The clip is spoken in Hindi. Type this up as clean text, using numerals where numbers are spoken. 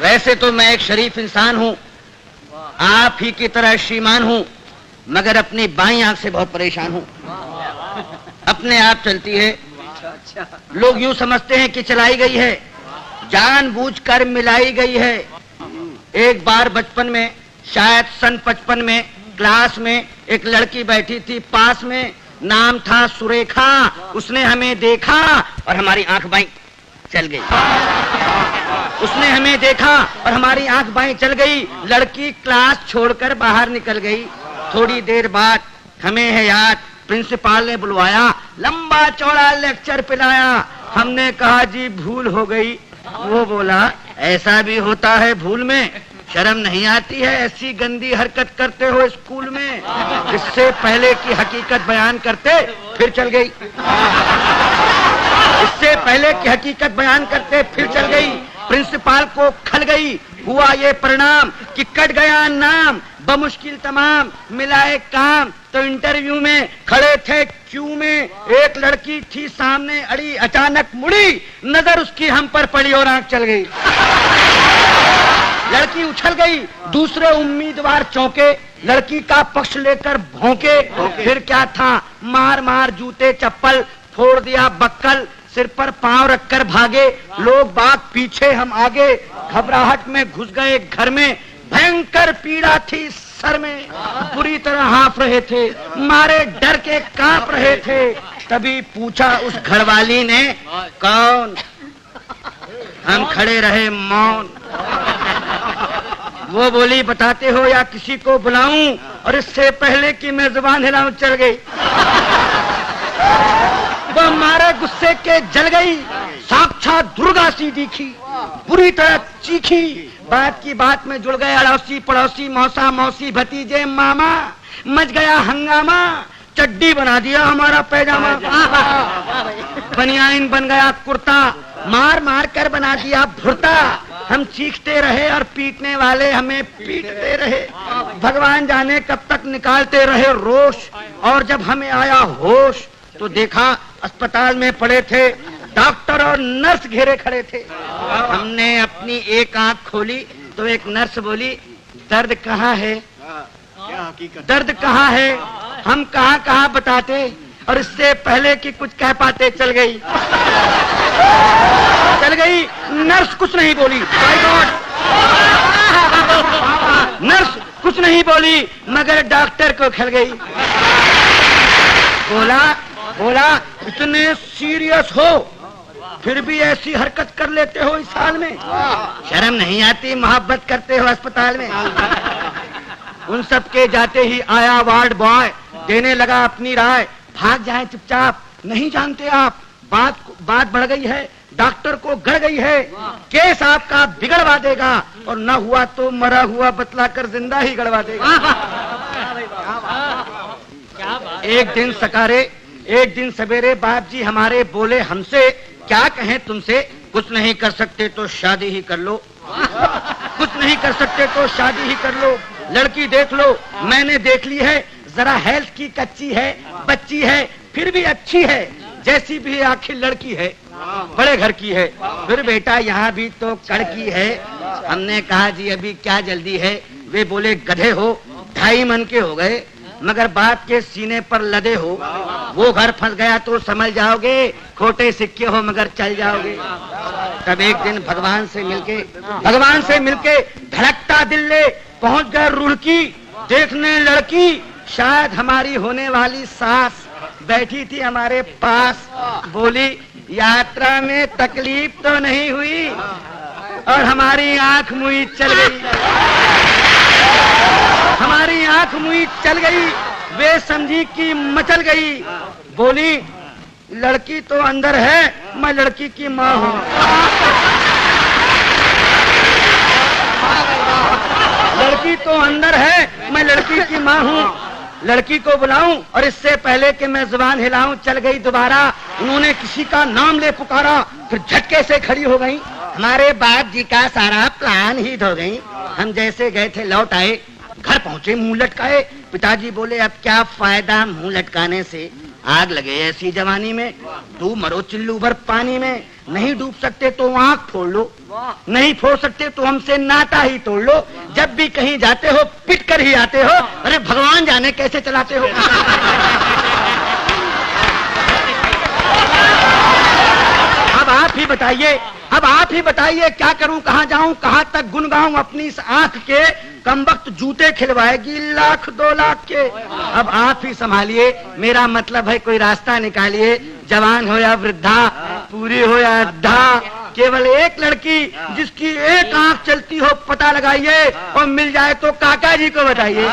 वैसे तो मैं एक शरीफ इंसान हूँ, आप ही की तरह श्रीमान हूँ, मगर अपनी बाईं आंख से बहुत परेशान हूँ। अपने आप चलती है, लोग यूं समझते हैं कि चलाई गई है, जानबूझकर मिलाई गई है। एक बार बचपन में, शायद सन 55 में, क्लास में एक लड़की बैठी थी पास में, नाम था सुरेखा। उसने हमें देखा और हमारी आंख बाईं चल गई। उसने हमें देखा और हमारी आंख बाईं चल गई। लड़की क्लास छोड़कर बाहर निकल गई। थोड़ी देर बाद हमें है याद, प्रिंसिपल ने बुलवाया, लंबा चौड़ा लेक्चर पिलाया। हमने कहा जी भूल हो गई। वो बोला ऐसा भी होता है भूल में, शर्म नहीं आती है, ऐसी गंदी हरकत करते हो स्कूल में। इससे पहले की हकीकत बयान करते फिर चल गई। इससे पहले की हकीकत बयान करते फिर चल गई। प्रिंसिपल को खल गई। हुआ ये परिणाम कि कट गया नाम, बमुश्किल तमाम मिलाए काम। तो इंटरव्यू में खड़े थे क्यू में, एक लड़की थी सामने अड़ी, अचानक मुड़ी, नजर उसकी हम पर पड़ी और आंख चल गई। लड़की उछल गई, दूसरे उम्मीदवार चौंके, लड़की का पक्ष लेकर भौंके। फिर क्या था, मार मार जूते चप्पल, फोड़ दिया बक्कल, सिर पर पांव रखकर भागे। लोग बाग पीछे, हम आगे, घबराहट में घुस गए घर में। भयंकर पीड़ा थी सर में, बुरी तरह हाँफ रहे थे, मारे डर के कांप रहे थे। तभी पूछा उस घरवाली ने, कौन? हम खड़े रहे मौन। वो बोली बताते हो या किसी को बुलाऊं? और इससे पहले कि मैं जुबान हिलाऊं चल गई। वो मारे गुस्से के जल गई, साक्षात दुर्गा सी दिखी, बुरी तरह चीखी। बात की बात में जुड़ गए अड़ोसी पड़ोसी, मौसा मौसी भतीजे मामा। मच गया हंगामा, चड्डी बना दिया हमारा पैजामा, बनियान बन गया कुर्ता, मार मार कर बना दिया भुर्ता। हम चीखते रहे और पीटने वाले हमें पीटते रहे। भगवान जाने कब तक निकालते रहे रोष। और जब हमें आया होश तो देखा अस्पताल में पड़े थे डॉक्टर और नर्स घेरे खड़े थे। हमने अपनी एक आंख खोली तो एक नर्स बोली, दर्द कहाँ है? दर्द कहाँ है? हम कहाँ कहाँ बताते, और इससे पहले कि कुछ कह पाते चल गई। चल गई। नर्स कुछ नहीं बोली, माय गॉड। नर्स कुछ नहीं बोली, मगर डॉक्टर को खल गई। बोला इतने सीरियस हो फिर भी ऐसी हरकत कर लेते हो इस साल में? शर्म नहीं आती? मोहब्बत करते हो अस्पताल में? उन सब के जाते ही आया वार्ड बॉय, देने लगा अपनी राय, भाग जाए चुपचाप, नहीं जानते आप बात बढ़ गई है, डॉक्टर को गड़ गई है, केस आपका बिगड़वा देगा, और न हुआ तो मरा हुआ बतलाकर जिंदा ही गड़वा देगा। एक दिन सवेरे बाप जी हमारे बोले हमसे, क्या कहें तुमसे, कुछ नहीं कर सकते तो शादी ही कर लो, कुछ नहीं कर सकते तो शादी ही कर लो। लड़की देख लो, मैंने देख ली है, जरा हेल्थ की कच्ची है, बच्ची है, फिर भी अच्छी है, जैसी भी आखिर लड़की है, बड़े घर की है, फिर बेटा यहाँ भी तो कड़की है। हमने कहा जी अभी क्या जल्दी है? वे बोले गधे हो, 2.5 मन के हो गए, मगर बाप के सीने पर लदे हो। वो घर फंस गया तो समझ जाओगे, खोटे सिक्के हो मगर चल जाओगे। तब एक दिन भगवान से मिलके धड़कता दिल ले पहुंच गए रुड़की, देखने लड़की, शायद हमारी होने वाली सास बैठी थी हमारे पास। बोली यात्रा में तकलीफ तो नहीं हुई? और हमारी आंख मुई चल गई, हमारी आंख मुई चल गई। वे समझी कि मचल गई। बोली लड़की तो अंदर है, मैं लड़की की माँ हूँ। लड़की तो अंदर है, मैं लड़की की माँ हूँ। लड़की को बुलाऊं और इससे पहले कि मैं जुबान हिलाऊं चल गई दोबारा। उन्होंने किसी का नाम ले पुकारा, फिर झटके से खड़ी हो गई। हमारे बाप जी का सारा प्लान ही धो गई। हम जैसे गए थे लौट आए, घर पहुंचे मुंह लटकाए। पिताजी बोले अब क्या फायदा मुंह लटकाने से, आग लगे ऐसी जवानी में, तू मरो चिल्लू भर पानी में। नहीं डूब सकते तो आंख फोड़ लो, नहीं फोड़ सकते तो हमसे नाता ही तोड़ लो। जब भी कहीं जाते हो पिट कर ही आते हो, अरे भगवान जाने कैसे चलाते हो। अब आप ही बताइए, अब आप ही बताइए क्या करूं, कहां जाऊं, कहां तक गुन गाऊं अपनी इस आंख के। कमबख्त जूते खिलवाएगी लाख 2 लाख के। अब आप ही संभालिए, मेरा मतलब है कोई रास्ता निकालिए। जवान हो या वृद्धा, पूरी हो या अद्धा, केवल एक लड़की जिसकी एक आंख चलती हो पता लगाइए, और मिल जाए तो काका जी को बताइए।